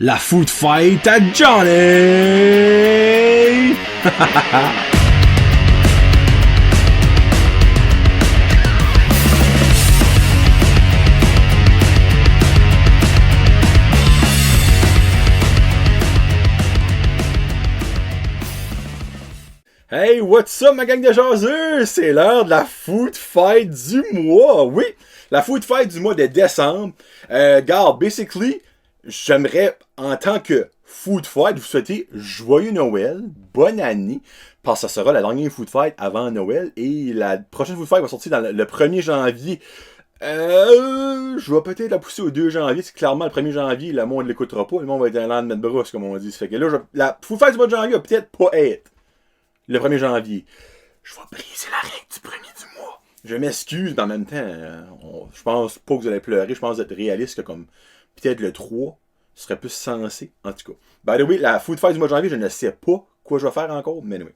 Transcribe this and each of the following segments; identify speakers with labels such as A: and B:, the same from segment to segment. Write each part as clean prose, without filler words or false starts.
A: La food fight à Johnny! Hey, what's up ma gang de jaseux? C'est l'heure de la food fight du mois. Oui, la food fight du mois de décembre. Garde, basically, j'aimerais, en tant que food fight, vous souhaiter joyeux Noël, bonne année, parce que ça sera la dernière food fight avant Noël, et la prochaine food fight va sortir dans le 1er janvier. Je vais peut-être la pousser au 2 janvier, c'est clairement le 1er janvier, le monde ne l'écoutera pas, le monde va être un lendemain de brosse, comme on dit. Ça fait que là, la food fight du mois de janvier va peut-être pas être le 1er janvier. Je vais briser la règle du 1er du mois. Je m'excuse, mais en même temps, je pense pas que vous allez pleurer, je pense être réaliste que comme peut-être le 3 serait plus sensé, en tout cas. By the way, la food fight du mois de janvier, je ne sais pas quoi je vais faire encore, mais anyway.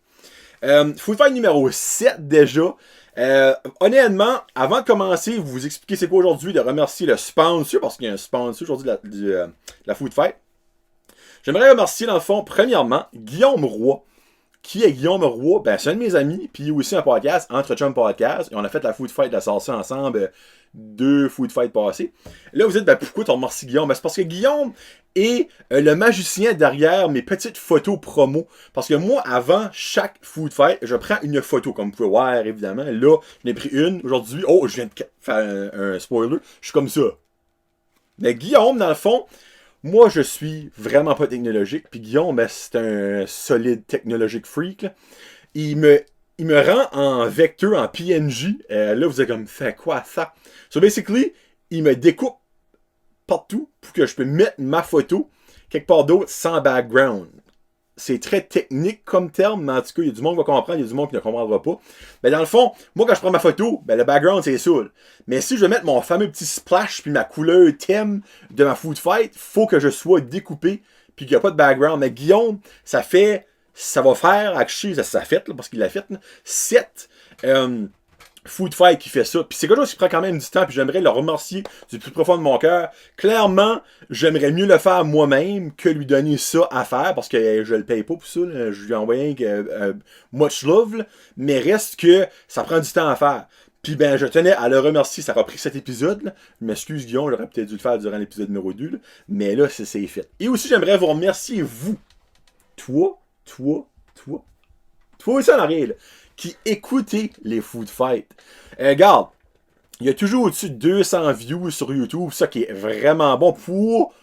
A: Food fight numéro 7 déjà. Honnêtement, avant de commencer, vous expliquer c'est quoi aujourd'hui, de remercier le sponsor, parce qu'il y a un sponsor aujourd'hui de la food fight. J'aimerais remercier, dans le fond, premièrement, Guillaume Roy. Qui est Guillaume Roy? Ben, c'est un de mes amis, puis aussi un podcast, Entre Chum Podcast, et on a fait la food fight de la salsa ensemble, 2 food fights passés. Là, vous dites, ben, pourquoi tu remercies Guillaume? Ben, c'est parce que Guillaume est le magicien derrière mes petites photos promo. Parce que moi, avant chaque food fight, je prends une photo, comme vous pouvez voir, évidemment. Là, j'en ai pris une aujourd'hui. Oh, je viens de faire un spoiler. Je suis comme ça. Mais Guillaume, dans le fond, moi, je suis vraiment pas technologique. Puis Guillaume, ben, c'est un solide technologique freak. Là. Il me rend en vecteur, en PNG. Là, vous êtes comme, fait quoi ça? So, basically, il me découpe partout pour que je peux mettre ma photo quelque part d'autre sans background. C'est très technique comme terme, mais en tout cas, il y a du monde qui va comprendre, il y a du monde qui ne comprendra pas. Mais dans le fond, moi, quand je prends ma photo, ben, le background, c'est saoul. Mais si je veux mettre mon fameux petit splash puis ma couleur thème de ma food fight, faut que je sois découpé puis qu'il n'y a pas de background. Mais Guillaume, ça va faire, actually, ça fait, là, parce qu'il l'a fait, 7 food fight qui fait ça. Puis c'est quelque chose qui prend quand même du temps, puis j'aimerais le remercier du plus profond de mon cœur. Clairement, j'aimerais mieux le faire moi-même que lui donner ça à faire, parce que je le paye pas pour ça. Là. Je lui ai envoyé much love, là. Mais reste que ça prend du temps à faire. Puis ben, je tenais à le remercier, ça a pris cet épisode. Là. Je m'excuse Guillaume, j'aurais peut-être dû le faire durant l'épisode numéro 2. Là. Mais là, c'est fait. Et aussi, j'aimerais vous remercier, vous. Toi aussi en arrière, là, qui écoutez les food fights. Regarde, il y a toujours au-dessus de 200 views sur YouTube, ça qui est vraiment bon pour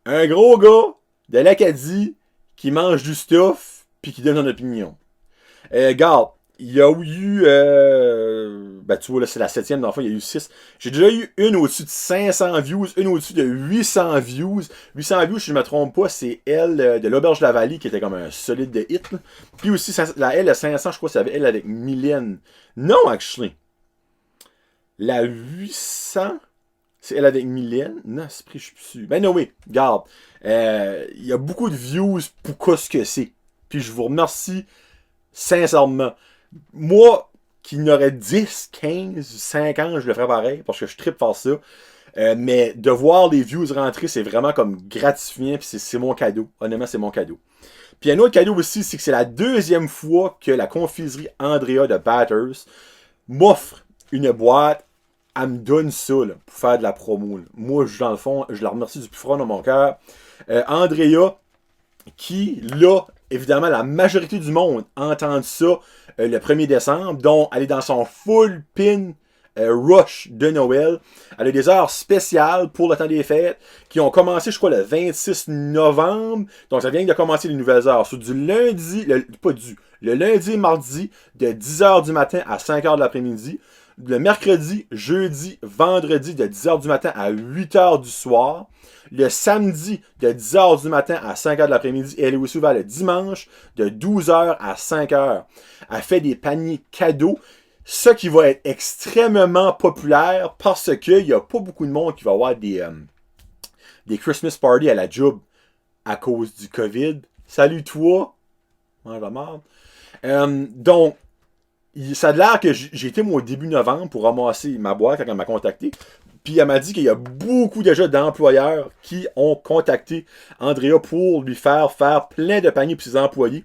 A: un gros gars de l'Acadie qui mange du stuff puis qui donne son opinion. Regarde, il y a eu... ben tu vois là, c'est la 7e, dans le fond, il y a eu 6. J'ai déjà eu une au-dessus de 500 views, une au-dessus de 800 views. 800 views, si je ne me trompe pas, c'est elle de l'Auberge de la Vallée qui était comme un solide de hit. Là. Puis aussi, la elle à 500, je crois que c'est elle avec Mylène. Non, actually. La 800, c'est elle avec Mylène. Non, c'est pris, je suis plus sûr. Ben non, oui, regarde. Il y a beaucoup de views pour ce que c'est. Puis je vous remercie sincèrement. Moi, qui n'aurait 10, 15, 5 ans, je le ferais pareil, parce que je trippe faire ça. Mais de voir les views rentrer, c'est vraiment comme gratifiant, puis c'est mon cadeau. Honnêtement, c'est mon cadeau. Puis un autre cadeau aussi, c'est que c'est la 2e fois que la confiserie Andrea de Batters m'offre une boîte. Elle me donne ça là, pour faire de la promo. Là. Moi, dans le fond, je la remercie du plus fort de mon cœur. Andrea, qui, là, évidemment, la majorité du monde entend ça le 1er décembre, dont elle est dans son full pin rush de Noël. Elle a des heures spéciales pour le temps des fêtes qui ont commencé, je crois, le 26 novembre. Donc, ça vient de commencer les nouvelles heures. C'est du lundi, le lundi et mardi, de 10h du matin à 5h de l'après-midi. Le mercredi, jeudi, vendredi, de 10h du matin à 8h du soir. Le samedi, de 10h du matin à 5h de l'après-midi. Et elle est aussi ouverte le dimanche, de 12h à 5h. Elle fait des paniers cadeaux. Ce qui va être extrêmement populaire parce qu'il n'y a pas beaucoup de monde qui va avoir des Christmas parties à la job à cause du COVID. Salut toi! Mange la merde. Donc, ça a l'air que j'ai été moi au début novembre pour ramasser ma boîte quand elle m'a contacté. Puis elle m'a dit qu'il y a beaucoup déjà d'employeurs qui ont contacté Andrea pour lui faire plein de paniers pour ses employés.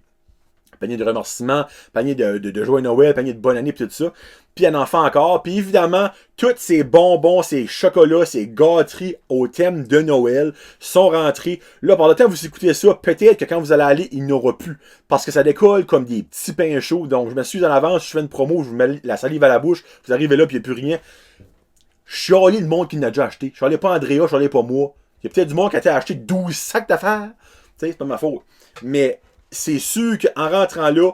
A: Panier de remerciements, panier de joyeux Noël, panier de bonne année, puis tout ça. Puis un enfant encore. Puis évidemment, tous ces bonbons, ces chocolats, ces gâteries au thème de Noël sont rentrés. Là, par le temps que vous écoutez ça, peut-être que quand vous allez aller, il n'y aura plus. Parce que ça décolle comme des petits pains chauds. Donc, je me suis en avance, je fais une promo, je vous mets la salive à la bouche. Vous arrivez là, puis il n'y a plus rien. Je suis allé le monde qui l'a déjà acheté. Je suis allé pas Andrea, je suis allé pas moi. Il y a peut-être du monde qui a été acheté 12 sacs d'affaires. Tu sais, c'est pas ma faute. Mais c'est sûr qu'en rentrant là,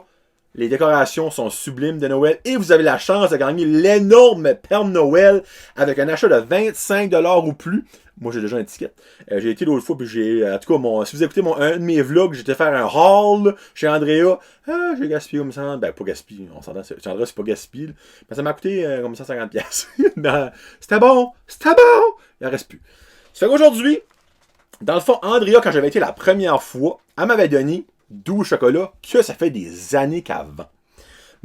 A: les décorations sont sublimes de Noël et vous avez la chance de gagner l'énorme Père Noël avec un achat de 25$ ou plus. Moi, j'ai déjà un ticket. J'ai été l'autre fois, puis en tout cas, si vous écoutez un de mes vlogs, j'étais faire un haul chez Andrea. Ah, j'ai gaspillé comme ça. Ben, pas gaspillé. On s'entend, chez Andrea, c'est pas gaspillé. Mais ça m'a coûté comme 150$. Ben, c'était bon. C'était bon. Il en reste plus. Ça fait qu'aujourd'hui, dans le fond, Andrea, quand j'avais été la première fois, elle m'avait donné 12 chocolats que ça fait des années qu'avant.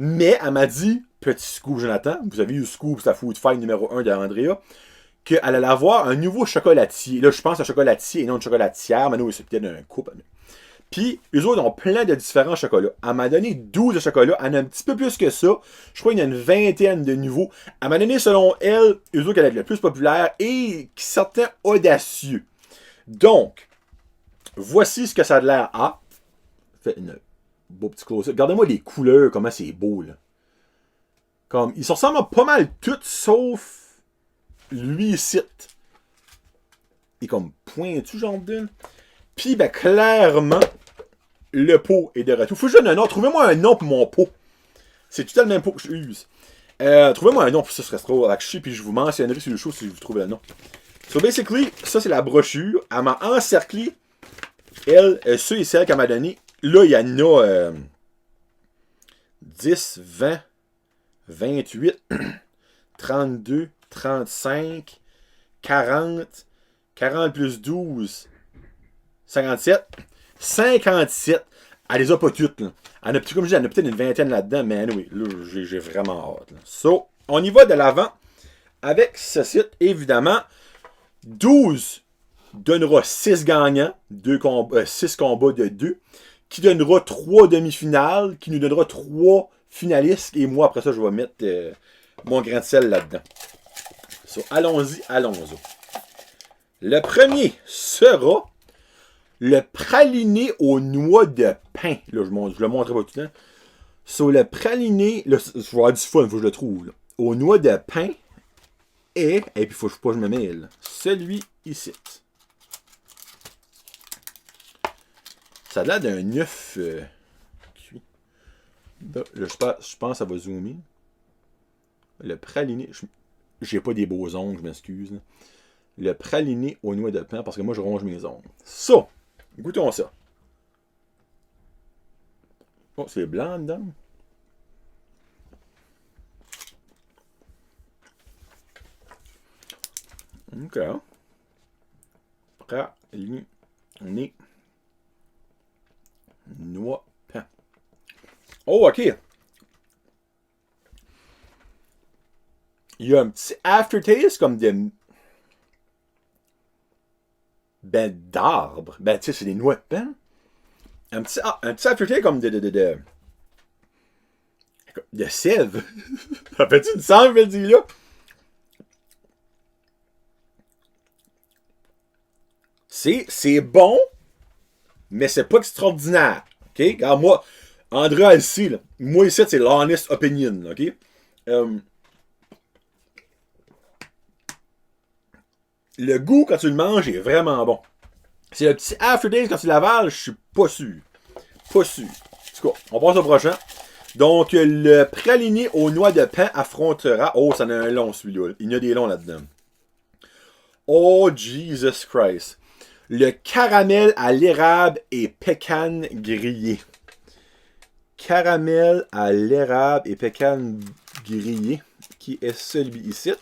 A: Mais elle m'a dit, petit scoop Jonathan, vous avez eu le scoop, c'est la food fight numéro 1 de Andrea, qu'elle allait avoir un nouveau chocolatier. Là, je pense un chocolatier et non une chocolatière, mais nous, c'est peut-être un couple. Puis, eux autres ont plein de différents chocolats. Elle m'a donné 12 de chocolats, elle en a un petit peu plus que ça. Je crois qu'il y en a une vingtaine de nouveaux. Elle m'a donné, selon elle, eux autres qu'elle est le plus populaire et certains audacieux. Donc, voici ce que ça a l'air à. Fait une beau petit close-up. Regardez-moi les couleurs, comment c'est beau, là. Comme, ils se ressemblent pas mal tous, sauf lui ici. Il est comme pointu, genre de. Puis, ben, clairement, le pot est de retour. Faut que je donne un nom. Trouvez-moi un nom pour mon pot. C'est tout le même pot que je use. Trouvez-moi un nom pour ça, ce serait trop accroché, puis je vous mentionnerai sur le show si vous trouvez le nom. So, basically, ça, c'est la brochure. Elle m'a encerclé. Elle, ceux et celles qu'elle m'a donné. Là, il y en a 10, 20, 28, 32, 35, 40, 40 plus 12, 57, 57. Elle les a pas toutes, là. Elle a, comme je dis, elle en a peut-être une vingtaine là-dedans, mais anyway, là, j'ai vraiment hâte. Là. So, on y va de l'avant avec ce site, évidemment. 12 donnera 6 gagnants, 6 combats de 2, qui donnera 3 demi-finales, qui nous donnera 3 finalistes, et moi, après ça, je vais mettre mon grain de sel là-dedans. So, allons-y, allons-y. Le premier sera le praliné aux noix de pain. Là, je le montrerai pas tout le temps. So, le praliné, là, je vais avoir du fun, il faut que je le trouve. Là. Aux noix de pain et puis il faut pas que je me mêle. Celui ici. Ça a l'air d'un œuf cuit. Là, je pense que ça va zoomer. Le praliné. J'ai pas des beaux ongles, je m'excuse. Le praliné aux noix de pain, parce que moi je ronge mes ongles. Ça! Goûtons ça. Oh, c'est blanc dedans. Ok. Praliné. Noix pain. Oh, ok. Il y a un petit aftertaste comme de. Ben, d'arbre. Ben, tu sais, c'est des noix de pain. Un petit aftertaste comme de sève. Ça fait-tu une sens, je vais le dire là? C'est bon, mais c'est pas extraordinaire. OK? Regarde, moi, Andrea ici, là, moi ici, c'est l'honest opinion. OK? Le goût, quand tu le manges, est vraiment bon. C'est le petit aftertaste quand tu l'avales, je suis pas sûr. Pas sûr. En tout cas, on passe au prochain. Donc, le praliné aux noix de pain affrontera. Oh, ça en a un long, celui-là. Il y a des longs là-dedans. Oh, Jesus Christ. Le caramel à l'érable et pécan grillé. Caramel à l'érable et pécan grillé. Qui est celui ici.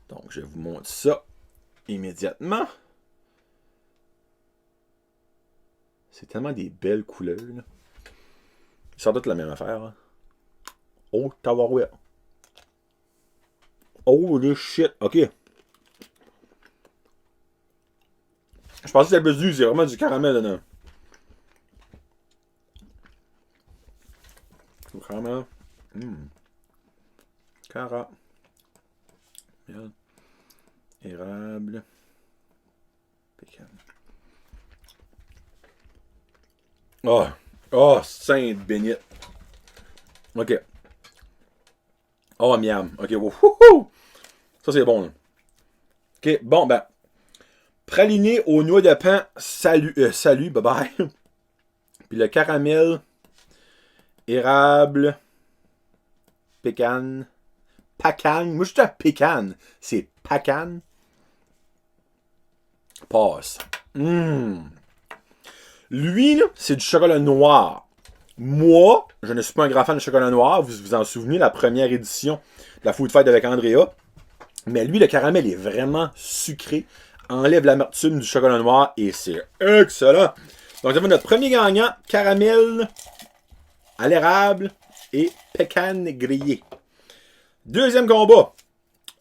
A: Donc, je vous montre ça immédiatement. C'est tellement des belles couleurs. Là. Ils sortent toutes la même affaire. Hein. Oh, tabarouette. Holy shit. Ok. Je pensais que c'était plus du. C'est vraiment du caramel dedans. Du caramel. Caramel. Érable. Pécan. Oh. Oh, sainte bénite. Ok. Oh, miam. Ok, wouhou. Ça, c'est bon, là. Ok, bon, ben. Praliné aux noix de pain, salut, bye bye. Puis le caramel, érable, pécan, pacan. Moi, je dis à pécan. C'est pacan. Passe. Lui, c'est du chocolat noir. Moi, je ne suis pas un grand fan de chocolat noir. Vous vous en souvenez, la première édition de la Food Fight avec Andrea. Mais lui, le caramel est vraiment sucré. Enlève l'amertume du chocolat noir et c'est excellent. Donc, nous avons notre premier gagnant, caramel à l'érable et pécan grillé. Deuxième combat.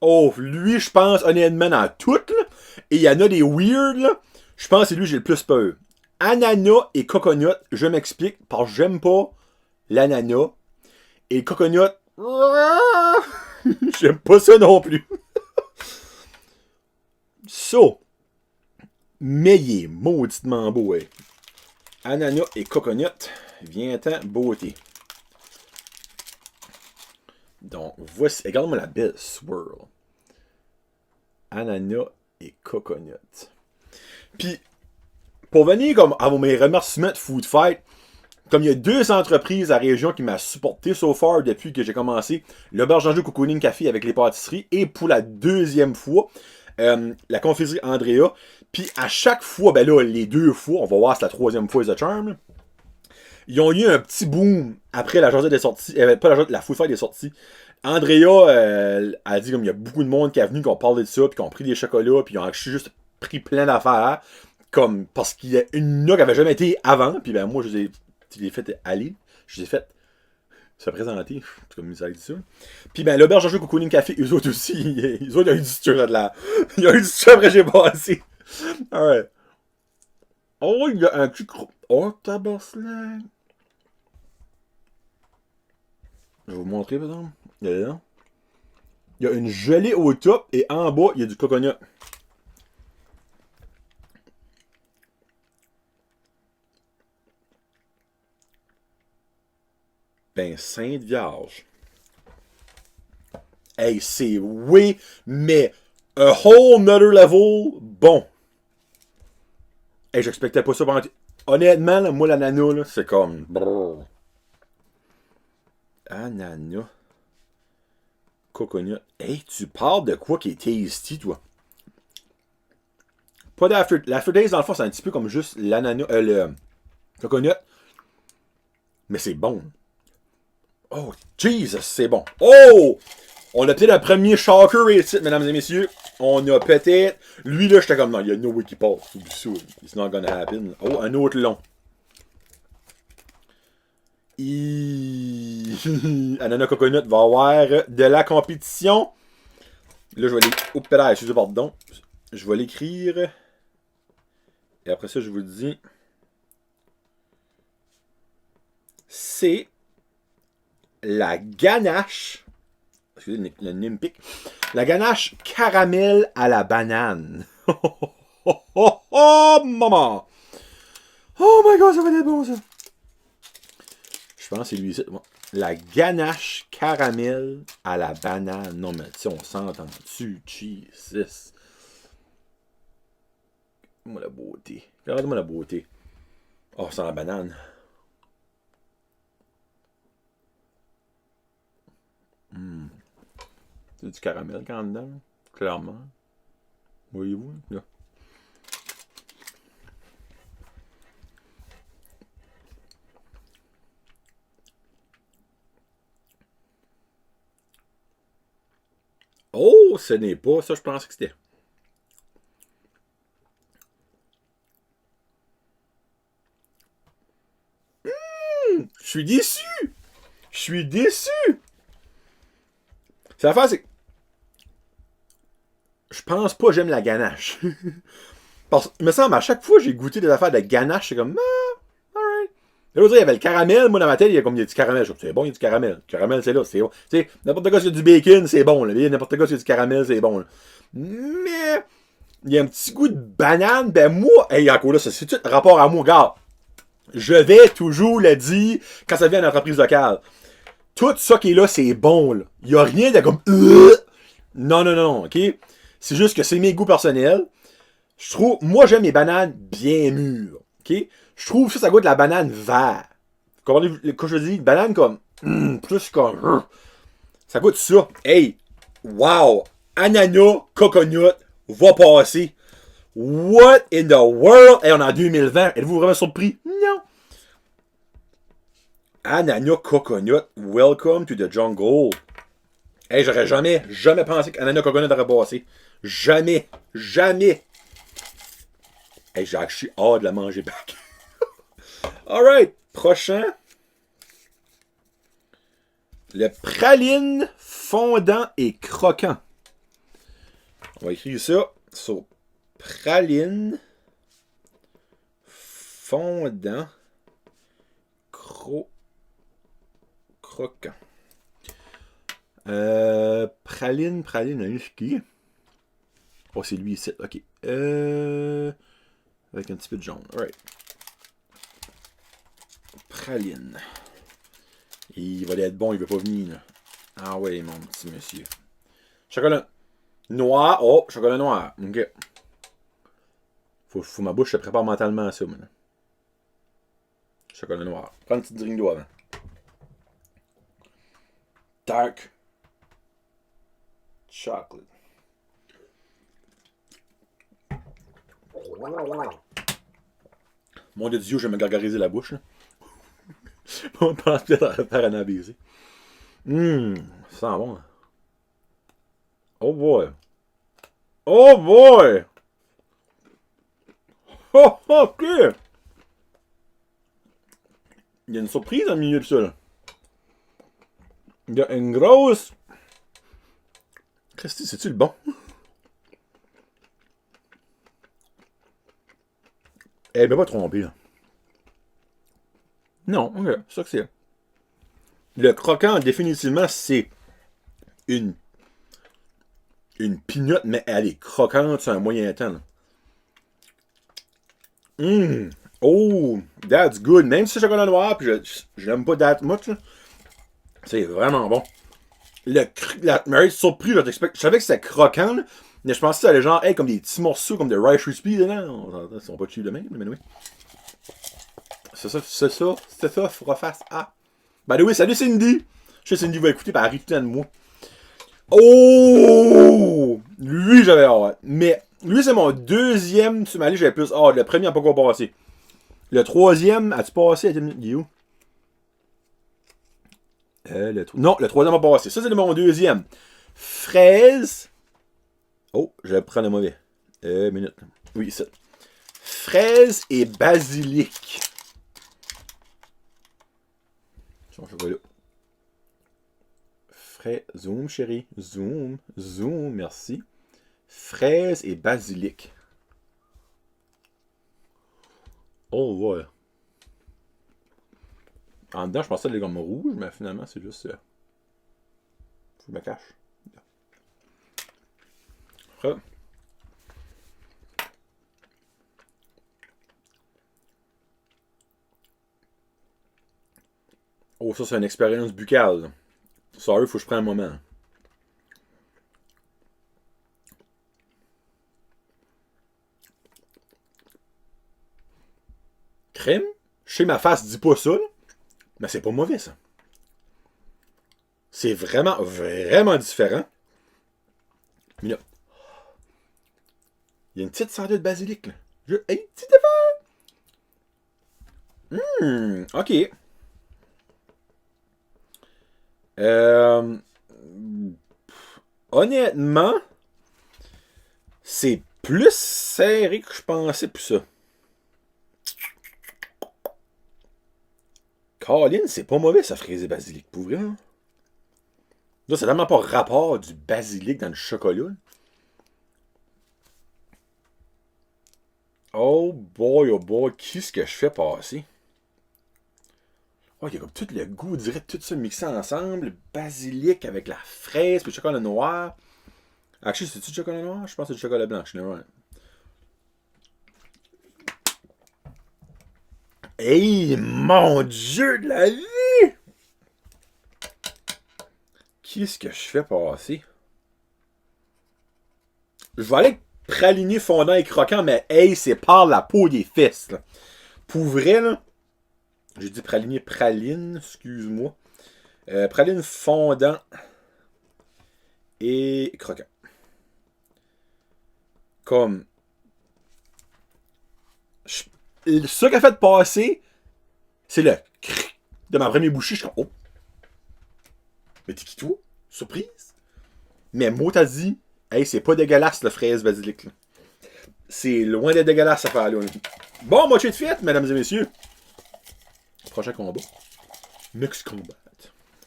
A: Oh, lui, je pense, honnêtement, dans toutes, là, et il y en a des weird, là, je pense que c'est lui que j'ai le plus peur. Ananas et coconut, je m'explique, parce que j'aime pas l'ananas. Et le coconut, j'aime pas ça non plus. So, mais il est mauditement beau, hein. Ananas et coconut, vient-en beauté. Donc, voici, regarde-moi la belle swirl. Ananas et coconut. Puis, pour venir comme à mes remerciements de Food Fight, comme il y a 2 entreprises à la région qui m'ont supporté so far depuis que j'ai commencé, l'Auberge d'Anjou Cocooning Café avec les pâtisseries, et pour la 2e fois, la confiserie Andrea. Puis à chaque fois, ben là, les 2 fois, on va voir si la 3e fois est The Charm, ils ont eu un petit boom après la journée des sorties, pas la journée, la Food Fight des sorties. Andrea a dit comme il y a beaucoup de monde qui est venu, qui ont parlé de ça, puis qui ont pris des chocolats, puis ils ont juste pris plein d'affaires, comme parce qu'il y a une là qui avait jamais été avant, puis ben moi je les ai fait aller, je les ai fait se présenter, comme ça dit ça. Puis ben l'Auberge d'Anjou Cocooning Café, eux autres aussi, ils ont eu du stuff là de là. Ils ont eu du stuff après j'ai passé. Alright. Oh, il y a un petit oh, tabarnak. Je vais vous montrer, par exemple. Il y a là. Il y a une gelée au top et en bas, il y a du coconut. Ben, Sainte Vierge. Hey, c'est oui, mais a whole nother level bon. Hey, j'expectais pas ça. Honnêtement, là, moi, l'ananas, là, c'est comme. Brrr. Ananas. Coconut. Hey, tu parles de quoi qui est tasty, toi? Pas d'after. L'aftertaste, dans le fond, c'est un petit peu comme juste l'ananas. Le coconut. Mais c'est bon. Oh, Jesus, c'est bon. Oh! On a peut-être un premier shocker ici, mesdames et messieurs. On a peut-être. Lui, là, j'étais comme, non, il y a no way qui passe. It's not gonna happen. Oh, un autre long. Ananas Coconut va avoir de la compétition. Là, je vais l'écrire. Oups, là, excusez, pardon. Je vais l'écrire. Et après ça, je vous dis. C'est la ganache. Excusez le nimpic. La ganache caramel à la banane. Oh, maman! Oh my god, ça va être bon, ça! Je pense que c'est lui ici. Bon. La ganache caramel à la banane. Non, mais tu sais, on s'entend dessus. Jesus. Regarde-moi la beauté. Regarde-moi la beauté. Oh, c'est la banane. C'est du caramel quand dedans, clairement. Voyez-vous, là. Oh, ce n'est pas ça, je pensais que c'était. Je suis déçu! Je suis déçu! C'est l'affaire, c'est. je pense pas que j'aime la ganache. Parce que, il me semble, à chaque fois que j'ai goûté des affaires de ganache, c'est comme, ah, alright. L'autre, il y avait le caramel. Moi, dans ma tête, il y a comme, il y a du caramel. Je dis, c'est bon, il y a du caramel. Le caramel, c'est là, c'est bon. Tu sais, n'importe quoi, s'il y a du bacon, c'est bon, là. N'importe quoi, s'il y a du caramel, c'est bon, là. Mais, il y a un petit goût de banane. Ben, moi, hey, encore là, ça, c'est tout rapport à moi. Regarde, je vais toujours le dire quand ça vient à l'entreprise locale. Tout ça qui est là, c'est bon, là. Il y a rien de comme, non, non, non, ok? C'est juste que c'est mes goûts personnels. Je trouve, moi, j'aime les bananes bien mûres, ok? Je trouve ça goûte la banane verte. Quand je dis banane comme, plus comme, ça goûte ça. Hey, wow, ananas, coconut, va passer. What in the world? Hey, on est en 2020. Êtes-vous vraiment surpris? Non. Ananas, coconut, welcome to the jungle. Hey, j'aurais jamais pensé qu'ananas, coconut aurait passé. Jamais. Hey, j'ai hâte de la manger back. Alright, prochain. Le praline fondant et croquant. On va écrire ça sur praline fondant croquant. Praline, qui? Oh, c'est lui ici. Ok. Avec un petit peu de jaune. Alright. Praline. Il va être bon, il veut pas venir. Là. Ah ouais, mon petit monsieur. Chocolat noir. Oh, chocolat noir. Ok. Faut ma bouche se prépare mentalement à ça, maintenant. Chocolat noir. Prends une petite drink d'eau avant. Dark chocolate. Mon Dieu, je vais me gargariser la bouche. On pense peut-être à faire un abaiser. Ça sent bon. Oh boy. Oh boy! Oh, ok! Il y a une surprise dans le milieu de ça, là. Il y a une grosse... Christy, c'est-tu le bon? Elle m'a pas trompé, là. Non, ok, c'est ça que c'est. Le croquant, définitivement, c'est une pinotte, mais elle est croquante sur un moyen temps. Oh, that's good. Même si c'est chocolat noir, puis je l'aime pas that much, là, c'est vraiment bon. La Mary surpris, je savais que c'était croquant, là, mais je pensais que ça allait genre être comme des petits morceaux, comme des Rice Krispies dedans. Ils sont pas dessus de même, mais oui. C'est ça, reface A. Ben oui, salut Cindy! Je sais Cindy va écouter, par elle rit tout le temps de moi. Oh! Lui, j'avais hâte. Mais, lui, c'est mon deuxième sur ma liste, j'avais plus hâte. Le premier n'a pas encore passé. Le troisième, as-tu passé? Il est où? Non, le troisième a passé. Ça, c'est mon deuxième. Fraise. Oh, je vais prendre le mauvais. Minute. Oui, ça. Fraise et basilic. Son chocolat. Zoom, chérie. Zoom, merci. Fraise et basilic. Oh, ouais. En dedans, je pensais que les gommes rouges, mais finalement, c'est juste... Faut que je me cache. Après. Oh, ça, c'est une expérience buccale. Sorry, faut que je prenne un moment. Crème? Je sais, ma face dit pas ça, là. Mais c'est pas mauvais, ça. C'est vraiment, vraiment différent. Mais là, il y a une petite senteur de basilic, là. Hey, petit effet! Ok. Honnêtement, c'est plus serré que je pensais pour ça. Colin, c'est pas mauvais ça, fraise et basilic, pour vrai. Hein? Là, c'est tellement pas rapport du basilic dans le chocolat. oh boy, qu'est-ce que je fais passer? Oh, il y a comme tout le goût direct, tout ça mixé ensemble. Le basilic avec la fraise, puis le chocolat noir. Actually, c'est-tu du chocolat noir? Je pense que c'est du chocolat blanc. Hey, mon Dieu de la vie! Qu'est-ce que je fais passer? Je vais aller avec praliné fondant et croquant, mais hey, c'est par la peau des fesses. Là. Pour vrai, là, j'ai dit praliné praline, excuse-moi. Praline fondant et croquant. Comme. Ce qu'a fait passer, c'est le cric de ma première bouchée. Je suis comme, oh. Mais t'es qui toi? Surprise? Mais mot t'as dit, hey, c'est pas dégueulasse le fraise basilic. Là. C'est loin d'être dégueulasse cette affaire-là. Bon, moitié de fête, mesdames et messieurs. Prochain combat. Next combat.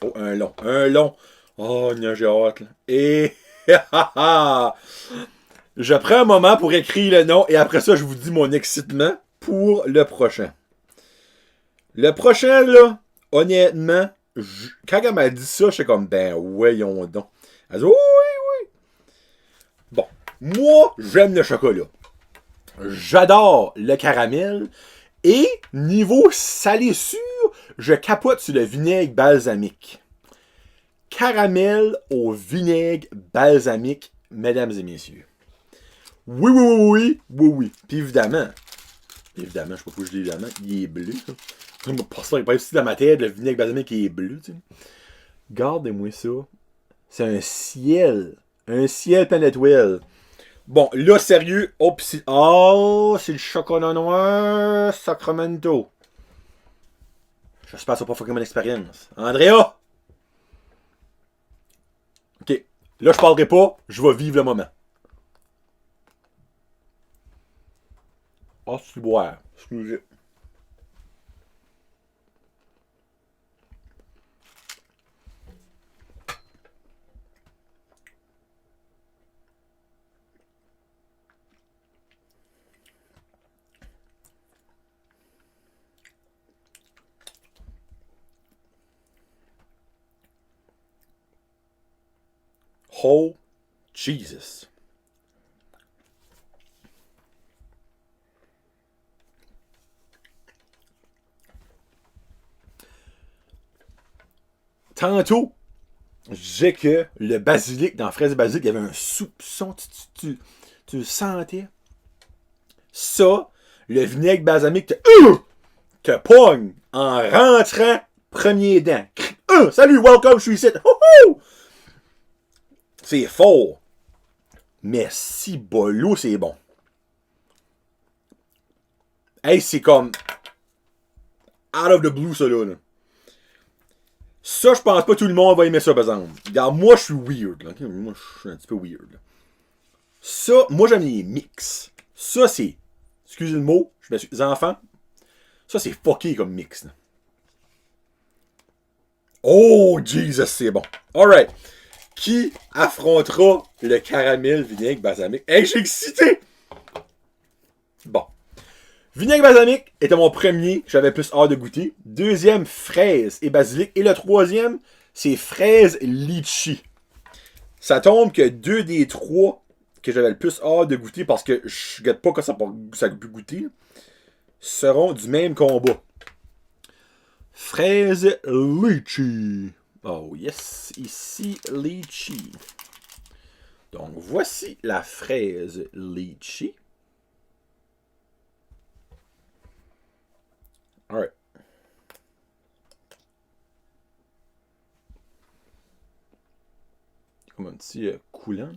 A: Oh, un long. Un long. Oh, j'ai hâte. Là. Et. Je prends un moment pour écrire le nom et après ça, je vous dis mon excitement pour le prochain. Le prochain, là, honnêtement, quand elle m'a dit ça, j'étais comme, ben, voyons donc. Elle dit, oui, oui. Bon, moi, j'aime le chocolat. J'adore le caramel. Et, niveau salé sûr, je capote sur le vinaigre balsamique. Caramel au vinaigre balsamique, mesdames et messieurs. Oui. Puis évidemment, je sais pas pourquoi je dis évidemment, il est bleu. Ça me passe pas ici dans ma tête, le vinaigre balsamique il est bleu, tu sais. Gardez-moi ça. C'est un ciel. Un ciel plein d'étoiles. Bon, là, sérieux. Oh, c'est le chocolat noir Sacramento. J'espère que ça n'a pas fucké mon expérience. Andrea! Ok. Là, je parlerai pas. Je vais vivre le moment. Ah, c'est boire. Excusez. Oh, Jesus. Tantôt, je disais que le basilic, dans fraise basilic, il y avait un soupçon. Tu le sentais? Ça, le vinaigre balsamique te pogne en rentrant premier dent. Salut, welcome, je suis ici. C'est fort. Mais si bolo, c'est bon. Hey, c'est comme out of the blue, ça là. Ça, je pense pas que tout le monde va aimer ça, par exemple. Regarde, moi, je suis weird. Là. Moi, je suis un petit peu weird. Là. Ça, moi, j'aime les mix. Ça, c'est... Excusez le mot, je me suis... Les enfants, ça, c'est fucké comme mix. Là. Oh, Jesus, c'est bon. Alright. Qui affrontera le caramel vinaigre balsamique? Hey, je suis excité! Bon. Vinaigre balsamique était mon premier, j'avais plus hâte de goûter. Deuxième, fraise et basilic. Et le troisième, c'est fraise litchi. Ça tombe que 2 des 3 que j'avais le plus hâte de goûter parce que je ne guette pas quand ça peut goûter seront du même combat. Fraise litchi. Oh yes, ici litchi. Donc voici la fraise litchi. Alright. Comme un petit coulant.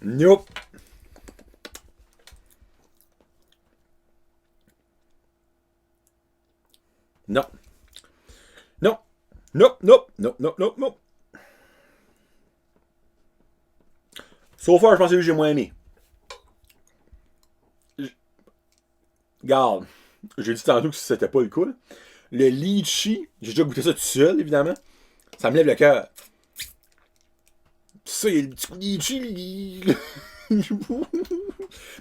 A: Nope. Non. Non. Nope. So far, je pense que j'ai moins aimé. Regarde, j'ai dit tantôt que c'était pas le cas. Le litchi, j'ai déjà goûté ça tout seul, évidemment. Ça me lève le cœur. Ça, il y a le petit litchi.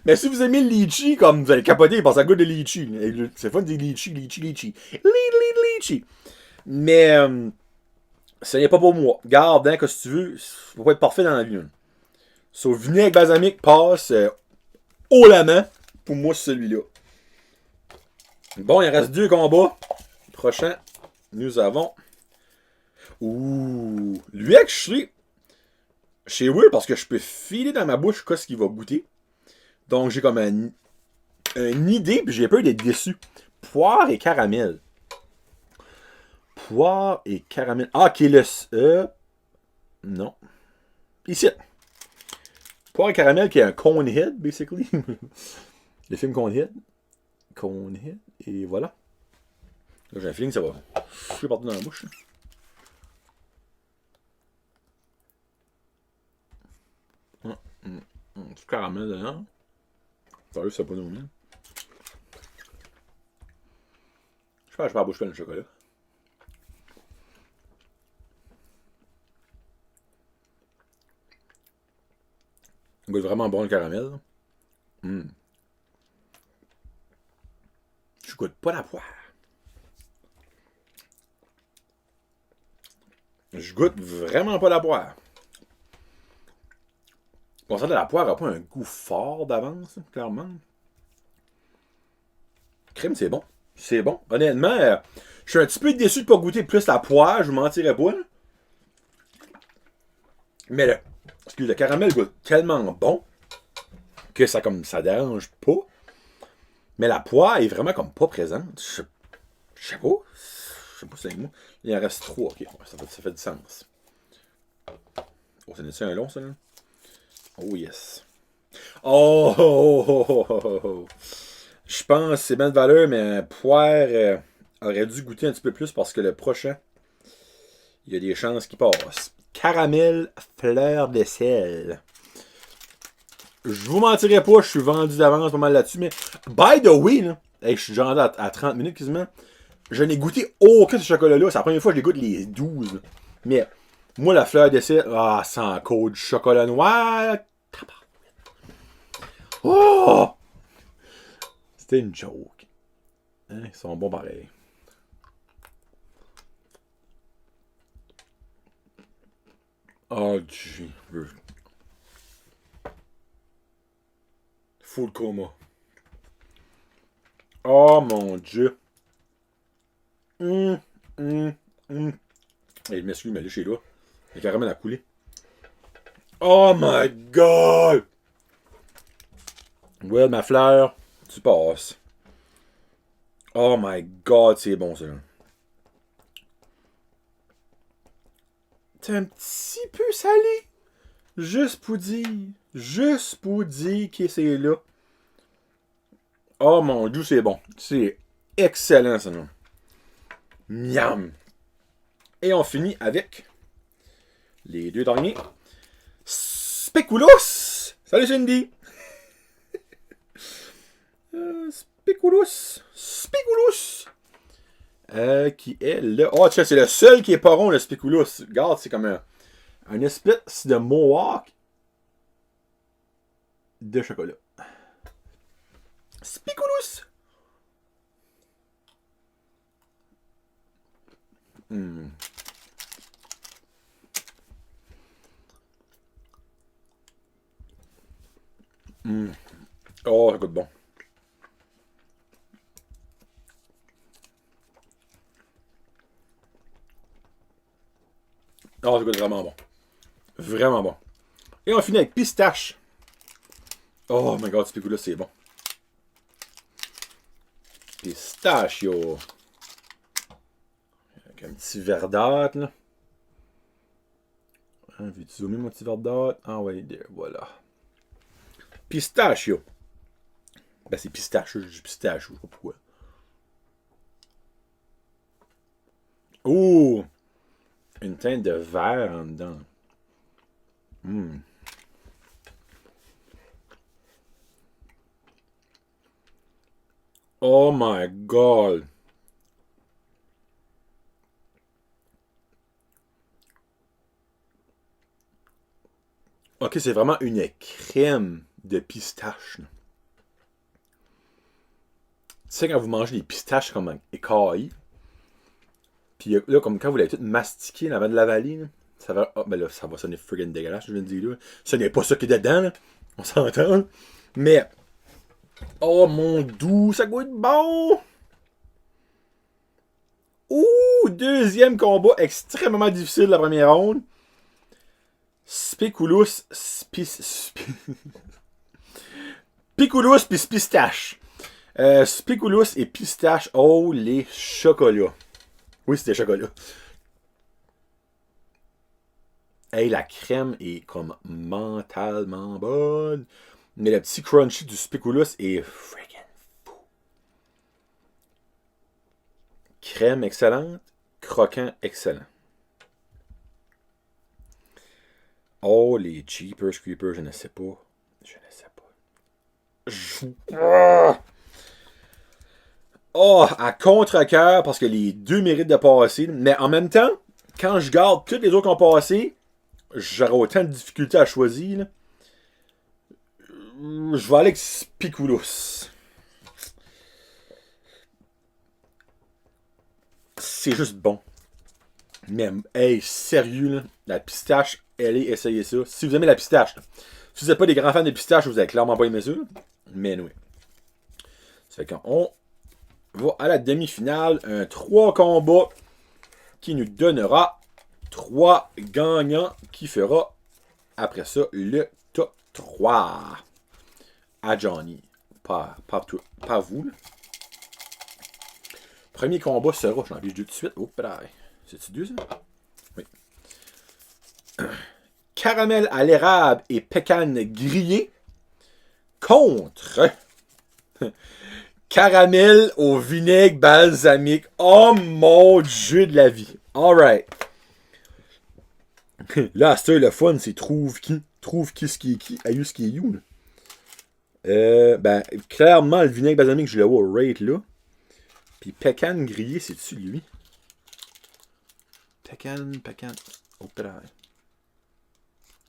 A: Mais si vous aimez le litchi, comme vous allez capoter parce que ça goûte de litchi. C'est fun de dire litchi. Mais ce n'est pas pour moi. Garde, hein, que si tu veux, ça va pas être parfait dans la vie. Sauf vinaigre balsamique passe haut la main. Pour moi, c'est celui-là. Bon, il reste 2 combats. Prochain, nous avons. Ouh. Lui, je suis chez Will parce que je peux filer dans ma bouche ce qu'il va goûter. Donc, j'ai comme une idée, puis j'ai peur d'être déçu. Poire et caramel. Poire et caramel. Ah, qui est le. Non. Ici. Poire et caramel, qui est un Conehead, basically. Le film Conehead. Conehead. Et voilà. Là, j'ai un feeling que ça va. Je suis partout dans la bouche. Du caramel dedans. Sérieux, c'est pas nous, hein. Je pense que je vais la bouche pleine de chocolat. Il goûte vraiment bon le caramel. Je goûte pas la poire. Je goûte vraiment pas la poire. Pour ça, la poire n'a pas un goût fort d'avance, clairement. Crème, c'est bon. C'est bon. Honnêtement, je suis un petit peu déçu de ne pas goûter plus la poire, je vous mentirais pas. Là. Mais le caramel goûte tellement bon que ça dérange pas. Mais la poire est vraiment comme pas présente. Je sais pas. Je sais pas si c'est moi. Il en reste 3. Ok, ça fait du sens. Oh, c'est un long, ça, là? Oh, yes. Oh! Je pense que c'est bien de valeur, mais poire aurait dû goûter un petit peu plus parce que le prochain, il y a des chances qu'il passe. Caramel fleur de sel. Je vous mentirais pas, je suis vendu d'avance pas mal là-dessus, mais by the way, là, je suis déjà rendu à 30 minutes quasiment. Je n'ai goûté aucun de ce chocolat-là. C'est la première fois que je les goûte les 12. Là. Mais moi, la fleur de sel, c'est encore du chocolat noir. Oh! C'était une joke. Hein, ils sont bons pareil. Oh, gee. Full coma. Oh mon dieu. Et je m'excuse, mais là, chez là. Le caramel a coulé. Oh my god! Ouais, ma fleur, tu passes. Oh my god, c'est bon ça. C'est un petit peu salé. Juste pour dire. Juste pour dire que c'est là. Oh mon dieu, c'est bon. C'est excellent ça. Non? Miam. Et on finit avec les 2 derniers. Speculoos. Salut Cindy. Speculoos. Qui est le. Oh, tiens, c'est le seul qui est pas rond, le Speculoos. Regarde, c'est comme un espèce de mohawk de chocolat. Speculoos. Oh, ça goûte bon. Oh, ça goûte vraiment bon. Vraiment bon. Et on finit avec pistache. Oh my god, Speculoos, c'est bon. Pistachio. Avec un petit verdâtre, là. Hein, veux-tu zoomer mon petit verdâtre? Ah ouais, voilà. Pistachio. Ben, c'est pistache, je dis pistache, je sais pas pourquoi. Ouh! Une teinte de verre en dedans. Oh my god. Ok, c'est vraiment une crème de pistache. Là. Tu sais, quand vous mangez des pistaches comme écaillées, puis là, comme quand vous l'avez tout mastiqué avant de l'avaler, là, ça va. Oh, ben là, ça va sonner friggin' dégueulasse, je viens de dire là. Ce n'est pas ça qui est dedans, là. On s'entend. Mais. Oh mon doux, ça goûte bon! Ouh! Deuxième combat extrêmement difficile de la première ronde. Spiculus Piculus pis pistache. Spiculus et pistache. Oh, les chocolats. Oui, c'était chocolat. Hey, la crème est comme mentalement bonne. Mais le petit crunchy du Spiculus est friggin' fou. Crème excellente. Croquant excellent. Oh, les Jeepers Creepers, je ne sais pas. Je ne sais pas. Oh, à contre-cœur, parce que les deux méritent de passer. Mais en même temps, quand je garde toutes les autres qui ont passé, j'aurais autant de difficultés à choisir. Là. Je vais aller avec Spiculus. C'est juste bon. Mais, hey, sérieux, là, la pistache, allez essayer ça. Si vous aimez la pistache, là. Si vous n'êtes pas des grands fans de pistache, vous avez clairement pas aimé ça. Mais oui. Ça fait qu'on va à la demi-finale. Un 3 combats qui nous donnera 3 gagnants qui fera après ça le top 3 à Johnny. Pas vous. Là. Premier combat sera, je l'envie de tout de suite. Oh, c'est-tu deux ça? Oui. Caramel à l'érable et pécan grillé contre caramel au vinaigre balsamique. Oh mon dieu de la vie. Alright. Là, c'est le fun, c'est trouve qui. Trouve qui ce qui est qui. Aïe, ce qui est you. Ben, clairement, le vinaigre balsamique, je le vois au rate là. Puis pécan grillé, c'est-tu lui? Pécan. Oh, putain.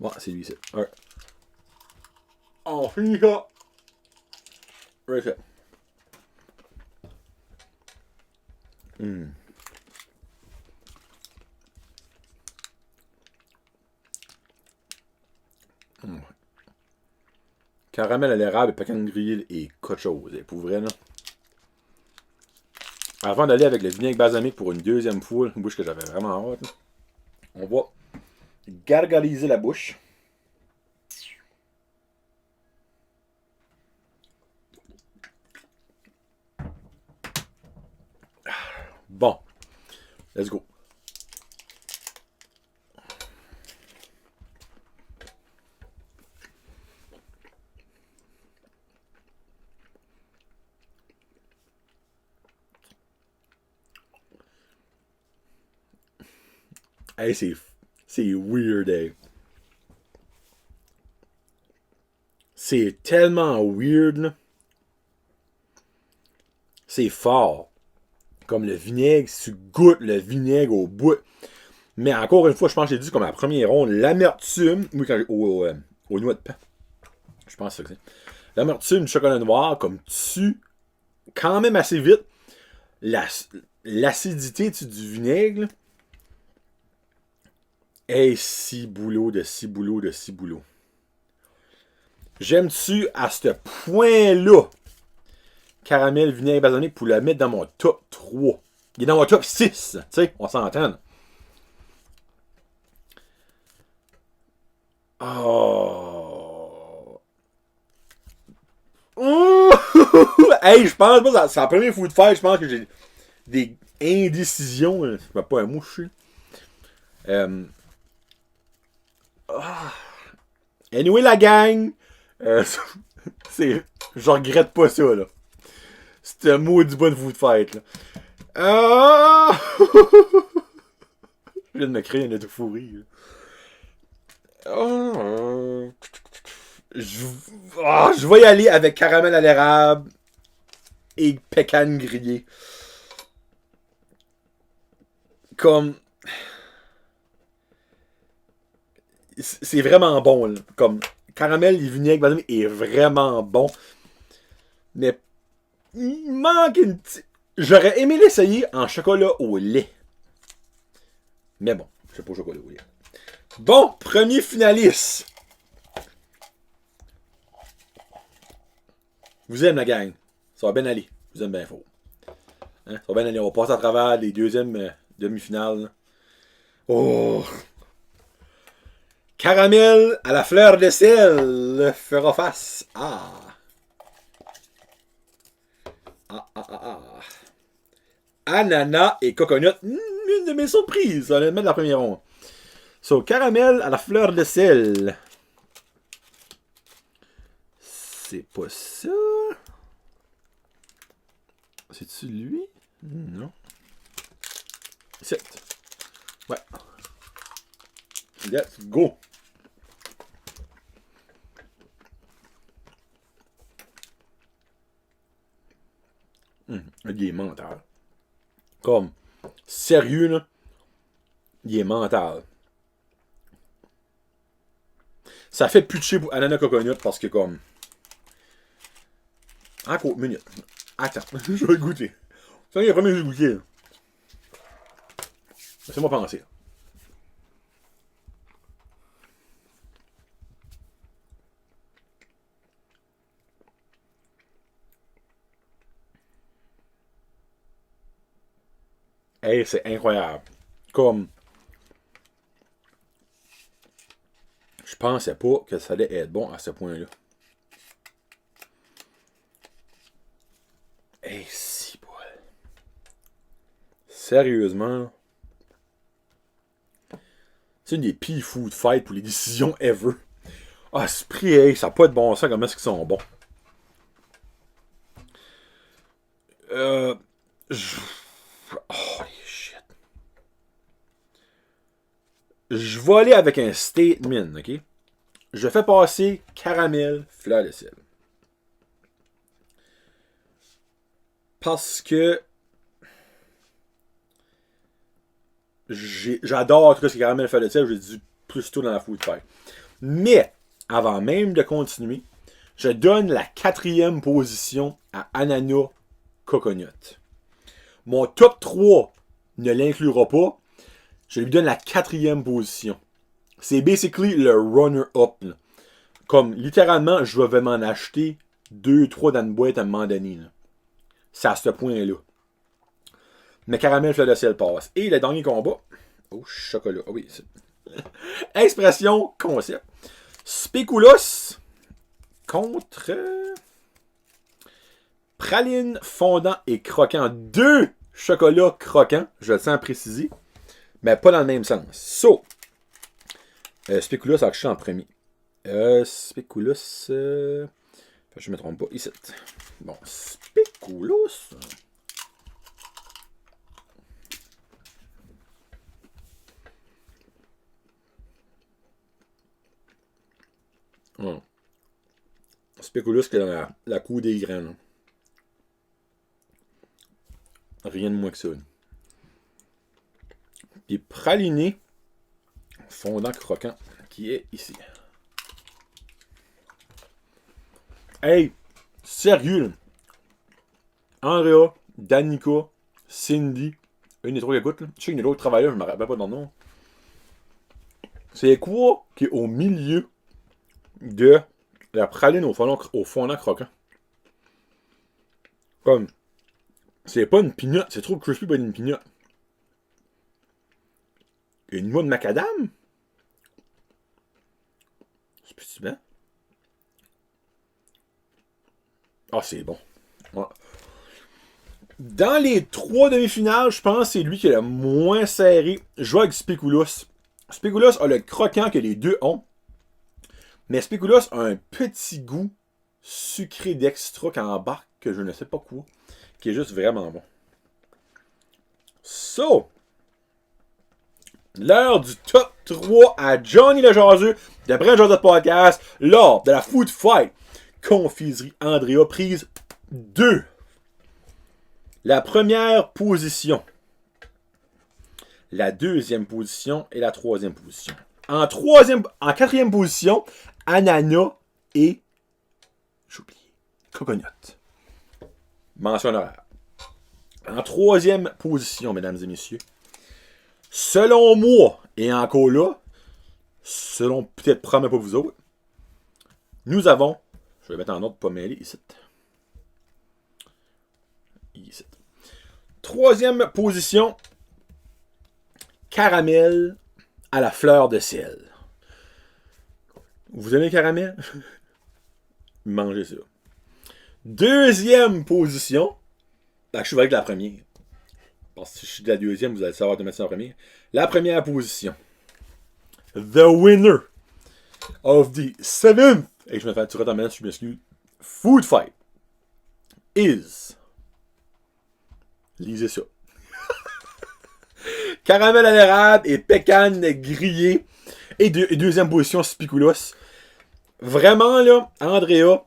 A: Ouais, c'est lui, c'est. Alright. On finit ça. Right there. Mm. Mm. Caramel à l'érable et pécan grillé et quelque chose. Et pour vrai, là. Avant d'aller avec le vinaigre balsamique pour une deuxième fois, une bouche que j'avais vraiment hâte, là, on va gargariser la bouche. Bon. Let's go. Hey, c'est weird, hey. C'est tellement weird, là. C'est fort. Comme le vinaigre, si tu goûtes le vinaigre au bout. Mais encore une fois, je pense que j'ai dit comme la première ronde, l'amertume, oui, au noix de pain. Je pense que c'est ça. L'amertume du chocolat noir, comme tu, quand même assez vite, l'acidité du vinaigre, là, hey, ciboulot. J'aime-tu à ce point-là caramel, vinaigre, balsamique pour le mettre dans mon top 3. Il est dans mon top 6. Tu sais, on s'entend. Oh. Hey, je pense pas, c'est la première fois de faire, je pense que j'ai des indécisions. Je ne pas un moucher. Anyway, la gang, je regrette pas ça, là. C'était un mot du bon de food fight, là. Je viens de me créer une étouffourrie. Je vais y aller avec caramel à l'érable et pécan grillé. Comme... C'est vraiment bon, là. Comme... Caramel et vinaigre est vraiment bon. Mais... Il manque une petite... J'aurais aimé l'essayer en chocolat au lait. Mais bon, je sais pas au chocolat au lait. Bon, premier finaliste. Vous aimez la gang. Ça va bien aller. Vous aimez bien fort. Hein? Ça va bien aller. On va passer à travers les deuxièmes demi-finales. Oh! Caramel à la fleur de sel fera face à... Ananas et coconut. Une de mes surprises, honnêtement, de la première ronde. So, caramel à la fleur de sel. C'est pas ça. C'est-tu lui? Non. C'est. Ouais. Let's go. Il est mental. Comme, sérieux, là, il est mental. Ça fait pitcher pour ananas coconut parce que, comme... Encore une minute. Attends, je vais le goûter. C'est le premier que je vais goûter. Laissez-moi penser. Hey, c'est incroyable. Comme... Je pensais pas que ça allait être bon à ce point-là. Hey, si bol. Sérieusement. C'est une des pires food fights pour les décisions ever. Ah, ce prix, hey, ça n'a pas de bon sens, comment est-ce qu'ils sont bons. Oh, shit. Je vais aller avec un statement, ok? Je fais passer caramel, fleur de sel. Parce que j'adore tout ce caramel, fleur de sel, j'ai dit plus tôt dans la food fight. Mais, avant même de continuer, je donne la 4e position à ananas coconut. Mon top 3 ne l'inclura pas. Je lui donne la 4e position. C'est basically le runner-up. Comme, littéralement, je vais m'en acheter 2-3 dans une boîte à un moment donné. C'est à ce point-là. Mais caramel, fleur de sel passe. Et le dernier combat. Oh, chocolat. Oh oui, c'est... Expression, concept. Spéculoos contre... praline, fondant et croquant. 2 chocolats croquants. Je le sens à préciser. Mais pas dans le même sens. So, Spéculoos, ça je suis en premier. Spéculoos, je me trompe pas, ici. Bon, Spéculoos. Spéculoos, c'est dans la cour des graines. Rien de moins que ça. Puis praliné, fondant croquant, qui est ici. Hey, sérieux, là. Andrea, Danica, Cindy, une des trois qui écoute, là. Je sais qu'il y a d'autres travailleurs, je ne me rappelle pas dans le nom. C'est quoi qui est au milieu de la praline au fondant croquant? Comme, c'est pas une pinotte, c'est trop crispy pour une pinotte. Une noix de macadam? C'est plus bien. Ah, c'est bon. Ouais. Dans les 3 demi-finales, je pense que c'est lui qui est le moins serré. Je joue avec Spéculoos. Spéculoos a le croquant que les deux ont. Mais Spéculoos a un petit goût sucré d'extra qui embarque, que je ne sais pas quoi, qui est juste vraiment bon. So, l'heure du top 3 à Johnny le Jaseux de Brand Joseph Podcast, lors de la Food Fight Confiserie Andrea prise 2. La première position, la deuxième position et la troisième position. En quatrième position, ananas et, j'ai oublié, coconut. Mention honoraire. En troisième position, mesdames et messieurs, selon moi, et encore là, selon peut-être probablement pas vous autres, nous avons, je vais mettre en ordre, pas mêler ici. Ici. Troisième position, caramel à la fleur de sel. Vous aimez le caramel? Mangez ça. Deuxième position, je suis avec la première. Parce que si je suis de la deuxième, vous allez savoir de mettre ça en première. La première position. The winner of the seventh. Et je me fais tirer en maintenant, je m'excuse. Food fight is. Lisez ça. Caramel à l'érable et pécan grillé. Et deuxième position, Spiculos. Vraiment, là, Andrea,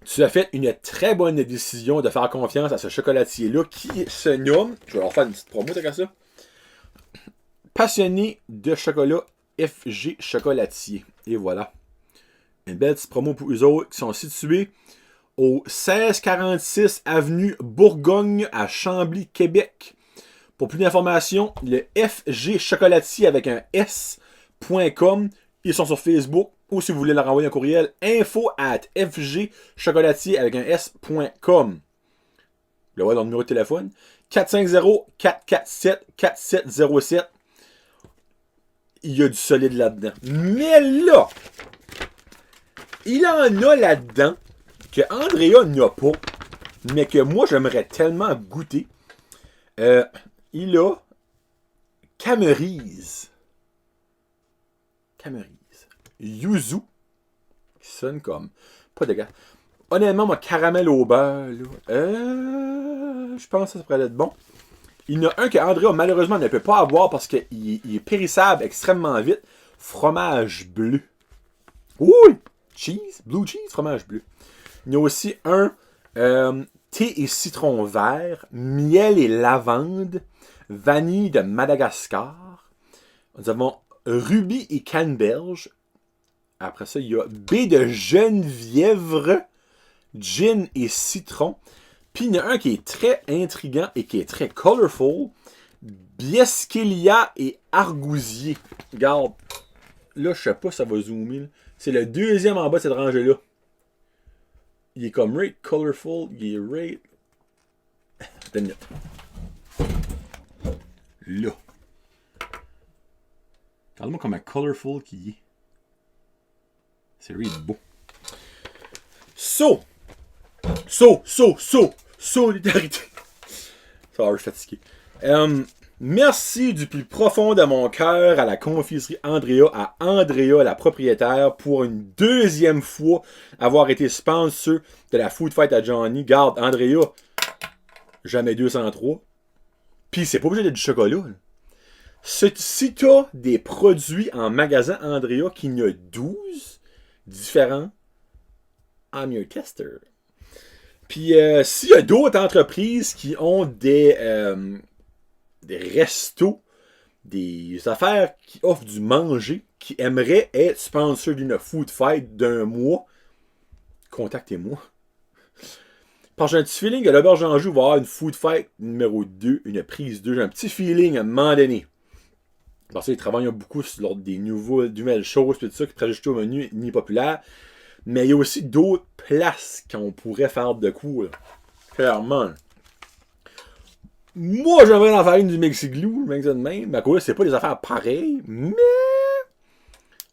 A: tu as fait une très bonne décision de faire confiance à ce chocolatier-là qui se nomme, je vais leur faire une petite promo, t'as qu'à ça, passionné de chocolat FG Chocolatier. Et voilà. Une belle petite promo pour eux autres qui sont situés au 1646 avenue Bourgogne à Chambly, Québec. Pour plus d'informations, le FG Chocolatier avec un S.com. Ils sont sur Facebook. Ou si vous voulez leur envoyer un courriel, info@fgchocolatier avec un S.com. Le voilà dans le numéro de téléphone. 450-447-4707. Il y a du solide là-dedans. Mais là, il en a là-dedans que Andrea n'a pas, mais que moi j'aimerais tellement goûter. Il a Camerise. Yuzu. Qui sonne comme. Pas de gars. Honnêtement, moi, caramel au beurre, là. Je pense que ça pourrait être bon. Il y en a un que Andrea, malheureusement, ne peut pas avoir parce qu'il est périssable extrêmement vite. Fromage bleu. Oui! Cheese. Blue cheese, fromage bleu. Il y a aussi un thé et citron vert, miel et lavande, vanille de Madagascar. Nous avons rubis et canneberge. Après ça, il y a baie de Genièvre, gin et citron. Puis il y en a un qui est très intriguant et qui est très colorful. Biesquelia et argousier. Regarde. Là, je sais pas si ça va zoomer. Là. C'est le deuxième en bas de cette rangée-là. Il est comme rate colorful. Il est rate. Une minute. Là. Regarde-moi comme un colorful qui est. C'est really beau. Solidarité. Ça va, je suis fatigué. Merci du plus profond de mon cœur à la confiserie Andrea, à Andrea, la propriétaire, pour une deuxième fois avoir été sponsor de la Food Fight à Johnny. Garde, Andrea, jamais 203. Puis c'est pas obligé d'être du chocolat. Là. Si tu as des produits en magasin Andrea qui n'y a 12 différents, I'm your tester. Puis s'il y a d'autres entreprises qui ont des restos, des affaires qui offrent du manger, qui aimeraient être sponsor d'une food fight d'un mois, contactez-moi. Parce que j'ai un petit feeling que l'Auberge d'Anjou va avoir une food fight numéro 2, une prise 2. J'ai un petit feeling à un moment donné. Parce qu'ils travaillent beaucoup sur des nouvelles choses, tout ça, qui pourraient ajouter au menu ni populaire. Mais il y a aussi d'autres places qu'on pourrait faire de coups. Clairement. Moi, j'aimerais en faire une du Mexiglou, même ça de même. Mais à cause, c'est pas des affaires pareilles. Mais.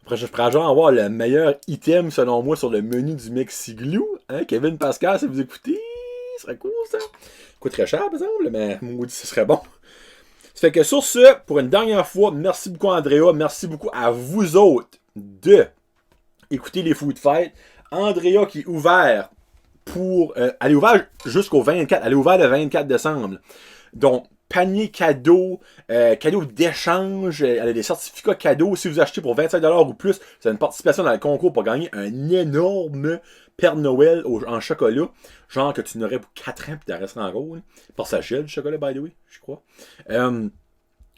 A: Après, je pourrais genre avoir le meilleur item, selon moi, sur le menu du Mexiglou. Hein, Kevin Pascal, si vous écoutez, ce serait cool, ça. Coûterait cher, par exemple, mais maudit, ce serait bon. Ça fait que sur ce, pour une dernière fois, merci beaucoup, Andrea. Merci beaucoup à vous autres de écouter les Food Fight. Andrea qui est ouvert pour. Elle est ouverte jusqu'au 24. Elle est ouverte le 24 décembre. Donc, panier cadeau, cadeau d'échange. Elle a des certificats cadeaux. Si vous achetez pour 25$ ou plus, vous avez une participation dans le concours pour gagner un énorme Père Noël en chocolat, genre que tu n'aurais pour 4 ans puis tu resterais en gros. Là. Par sachet, du chocolat, by the way, je crois.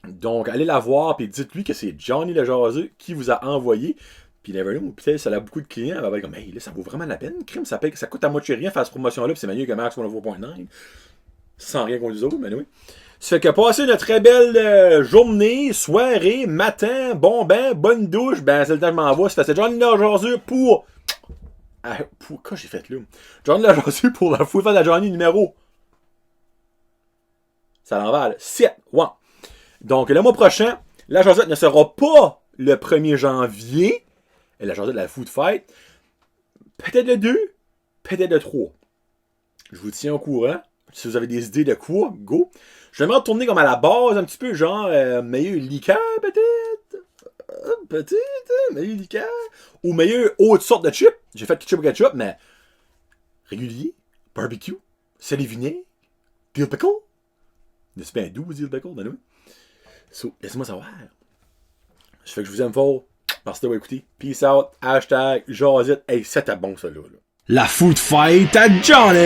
A: Donc, allez la voir puis dites-lui que c'est Johnny le jaseux qui vous a envoyé. Puis Neverno, peut-être ça a beaucoup de clients, elle va être comme, hey, là, ça vaut vraiment la peine, crime, ça coûte à moitié rien faire cette promotion-là, puis c'est mieux que Max 104.9. Sans rien contre les autres, mais oui. Ça fait que passez une très belle journée, soirée, matin, bon bain, bonne douche, ben c'est le temps que je m'envoie. C'était Johnny le jaseux pour. Quoi j'ai fait là? Johnny le jaseux pour la fouille de la Johnny numéro. Ça l'envale. 7. Ouais. Donc le mois prochain, la jasette ne sera pas le 1er janvier. Et la jasette de la Food Fight. Peut-être le 2, peut-être le 3. Je vous tiens au courant. Si vous avez des idées de quoi, go. J'aimerais retourner comme à la base, un petit peu, genre, meilleur liqueur, peut-être. Peut-être, meilleur liqueur. Ou meilleur autre sorte de chips. J'ai fait ketchup, mais régulier, barbecue, sel et vinaigre, dill pickle. C'est bien doux, dill pickle, ben oui. So, laissez-moi savoir. Ça fait que je vous aime fort. Merci d'avoir écouté. Peace out. Hashtag Jazette. Hey, c'était bon, ça, là. La Food Fight à Johnny!